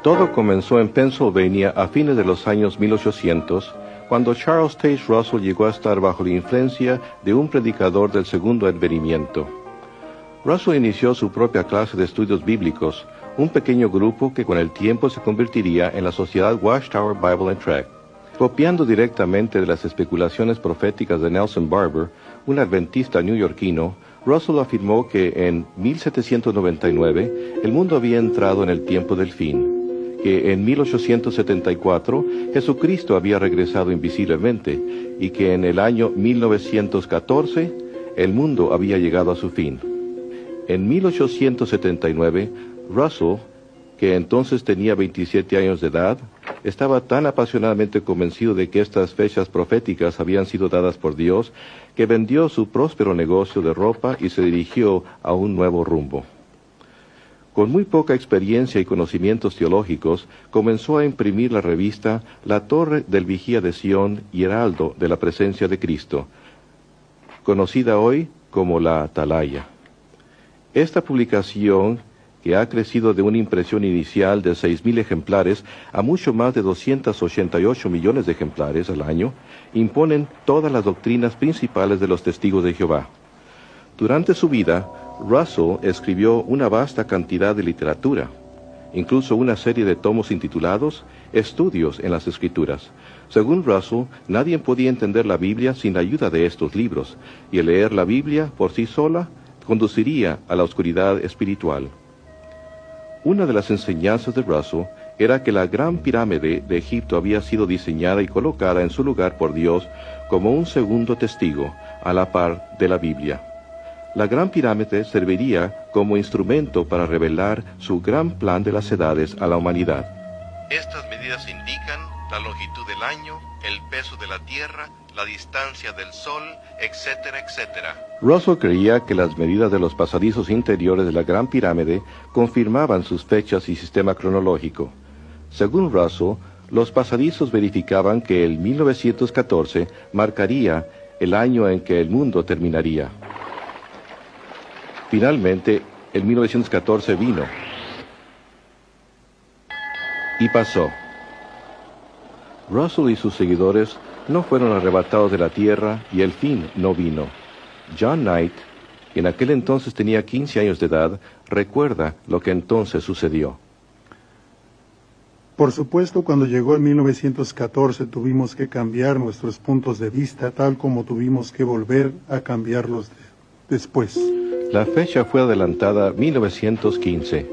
Todo comenzó en Pennsylvania a fines de los años 1800, cuando Charles Taze Russell llegó a estar bajo la influencia de un predicador del segundo advenimiento. Russell inició su propia clase de estudios bíblicos, un pequeño grupo que con el tiempo se convertiría en la Sociedad Watchtower Bible and Tract. Copiando directamente de las especulaciones proféticas de Nelson Barber, un adventista neoyorquino, Russell afirmó que en 1799 el mundo había entrado en el tiempo del fin, que en 1874 Jesucristo había regresado invisiblemente y que en el año 1914 el mundo había llegado a su fin. En 1879, Russell, que entonces tenía 27 años de edad, estaba tan apasionadamente convencido de que estas fechas proféticas habían sido dadas por Dios, que vendió su próspero negocio de ropa y se dirigió a un nuevo rumbo. Con muy poca experiencia y conocimientos teológicos, comenzó a imprimir la revista La Torre del Vigía de Sión y Heraldo de la Presencia de Cristo, conocida hoy como la Atalaya. Esta publicación, que ha crecido de una impresión inicial de 6,000 ejemplares a mucho más de 288 millones de ejemplares al año, imponen todas las doctrinas principales de los testigos de Jehová. Durante su vida, Russell escribió una vasta cantidad de literatura, incluso una serie de tomos intitulados Estudios en las Escrituras. Según Russell, nadie podía entender la Biblia sin la ayuda de estos libros, y el leer la Biblia por sí sola conduciría a la oscuridad espiritual. Una de las enseñanzas de Russell era que la Gran Pirámide de Egipto había sido diseñada y colocada en su lugar por Dios como un segundo testigo, a la par de la Biblia. La Gran Pirámide serviría como instrumento para revelar su gran plan de las edades a la humanidad. Estas medidas indican la longitud del año, el peso de la Tierra, la distancia del Sol, etcétera, etcétera. Russell creía que las medidas de los pasadizos interiores de la Gran Pirámide confirmaban sus fechas y sistema cronológico. Según Russell, los pasadizos verificaban que el 1914 marcaría el año en que el mundo terminaría. Finalmente, el 1914 vino. Y pasó. Russell y sus seguidores no fueron arrebatados de la tierra y el fin no vino. John Knight, que en aquel entonces tenía 15 años de edad, recuerda lo que entonces sucedió. Por supuesto, cuando llegó el 1914 tuvimos que cambiar nuestros puntos de vista, tal como tuvimos que volver a cambiarlos después. La fecha fue adelantada a 1915,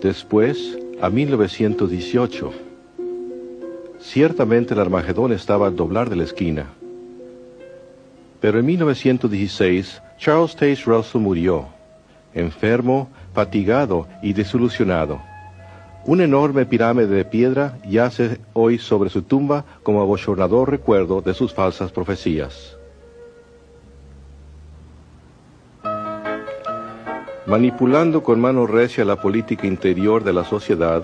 después a 1918. Ciertamente el Armagedón estaba al doblar de la esquina. Pero en 1916, Charles Taze Russell murió, enfermo, fatigado y desilusionado. Una enorme pirámide de piedra yace hoy sobre su tumba como abochornador recuerdo de sus falsas profecías. Manipulando con mano recia la política interior de la sociedad,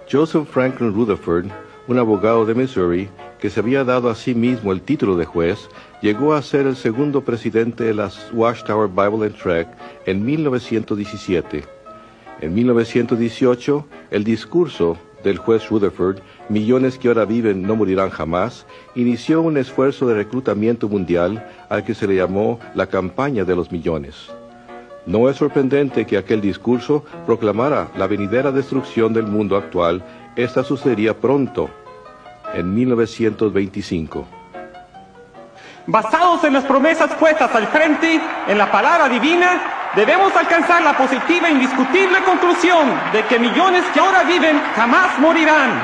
Joseph Franklin Rutherford, un abogado de Missouri, que se había dado a sí mismo el título de juez, llegó a ser el segundo presidente de la Watchtower Bible and Tract en 1917. En 1918, el discurso del juez Rutherford, millones que ahora viven no morirán jamás, inició un esfuerzo de reclutamiento mundial al que se le llamó la campaña de los millones. No es sorprendente que aquel discurso proclamara la venidera destrucción del mundo actual. Esta sucedería pronto, en 1925. Basados en las promesas puestas al frente, en la palabra divina, debemos alcanzar la positiva e indiscutible conclusión de que millones que ahora viven jamás morirán.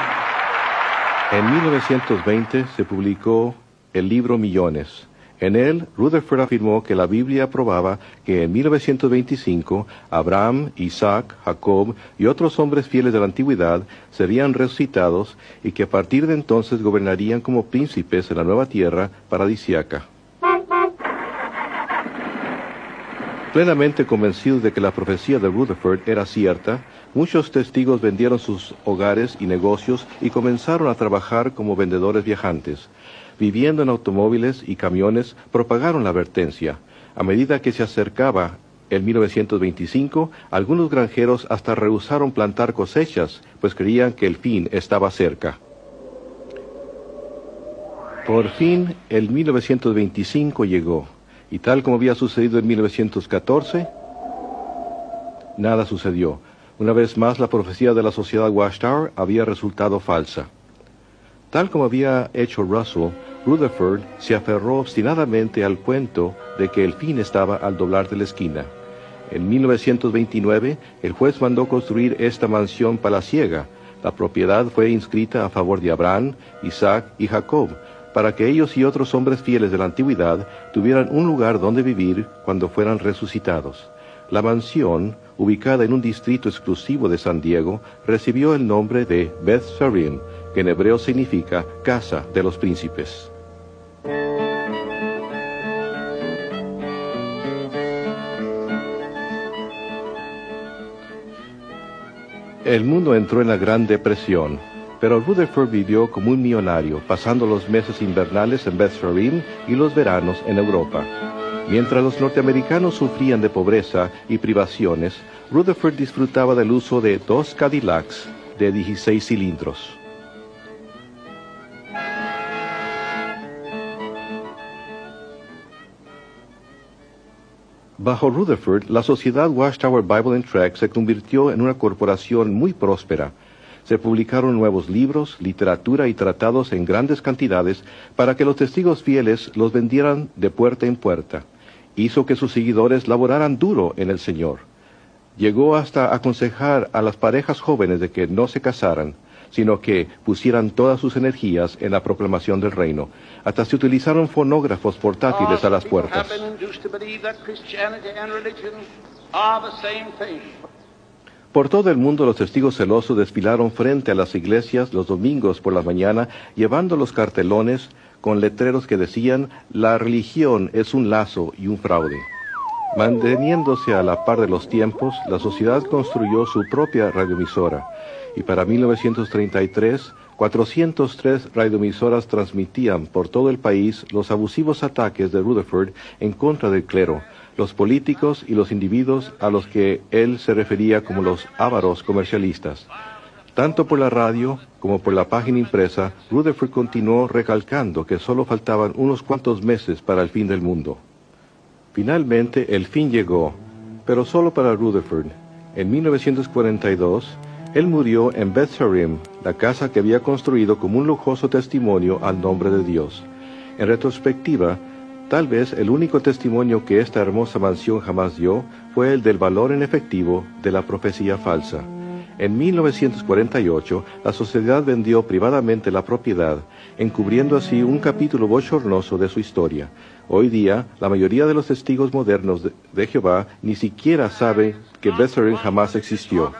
En 1920 se publicó el libro Millones. En él, Rutherford afirmó que la Biblia probaba que en 1925 Abraham, Isaac, Jacob y otros hombres fieles de la antigüedad serían resucitados y que a partir de entonces gobernarían como príncipes en la nueva tierra paradisíaca. Plenamente convencidos de que la profecía de Rutherford era cierta, muchos testigos vendieron sus hogares y negocios y comenzaron a trabajar como vendedores viajantes. Viviendo en automóviles y camiones, propagaron la advertencia. A medida que se acercaba En 1925, algunos granjeros hasta rehusaron plantar cosechas, pues creían que el fin estaba cerca. Por fin, el 1925 llegó, y tal como había sucedido en 1914, nada sucedió. Una vez más, la profecía de la Sociedad Watchtower había resultado falsa. Tal como había hecho Russell, Rutherford se aferró obstinadamente al cuento de que el fin estaba al doblar de la esquina. En 1929, el juez mandó construir esta mansión palaciega. La propiedad fue inscrita a favor de Abraham, Isaac y Jacob, para que ellos y otros hombres fieles de la antigüedad tuvieran un lugar donde vivir cuando fueran resucitados. La mansión, ubicada en un distrito exclusivo de San Diego, recibió el nombre de Beth Sarim, que en hebreo significa casa de los príncipes. El mundo entró en la Gran Depresión, pero Rutherford vivió como un millonario, pasando los meses invernales en Beth Sarim y los veranos en Europa. Mientras los norteamericanos sufrían de pobreza y privaciones, Rutherford disfrutaba del uso de 2 Cadillacs de 16 cilindros. Bajo Rutherford, la Sociedad Watchtower Bible and Tract se convirtió en una corporación muy próspera. Se publicaron nuevos libros, literatura y tratados en grandes cantidades para que los testigos fieles los vendieran de puerta en puerta. Hizo que sus seguidores laboraran duro en el Señor. Llegó hasta aconsejar a las parejas jóvenes de que no se casaran, sino que pusieran todas sus energías en la proclamación del reino. Hasta se utilizaron fonógrafos portátiles a las puertas. Por todo el mundo los testigos celosos desfilaron frente a las iglesias los domingos por la mañana, llevando los cartelones con letreros que decían: la religión es un lazo y un fraude. Manteniéndose a la par de los tiempos, la sociedad construyó su propia radioemisora, y para 1933, 403 radioemisoras transmitían por todo el país los abusivos ataques de Rutherford en contra del clero, los políticos y los individuos a los que él se refería como los ávaros comercialistas. Tanto por la radio como por la página impresa, Rutherford continuó recalcando que solo faltaban unos cuantos meses para el fin del mundo. Finalmente, el fin llegó, pero solo para Rutherford. En 1942, él murió en Beth Sarim, la casa que había construido como un lujoso testimonio al nombre de Dios. En retrospectiva, tal vez el único testimonio que esta hermosa mansión jamás dio fue el del valor en efectivo de la profecía falsa. En 1948, la sociedad vendió privadamente la propiedad, encubriendo así un capítulo bochornoso de su historia. Hoy día, la mayoría de los testigos modernos de Jehová ni siquiera sabe que Beth Sarim jamás existió.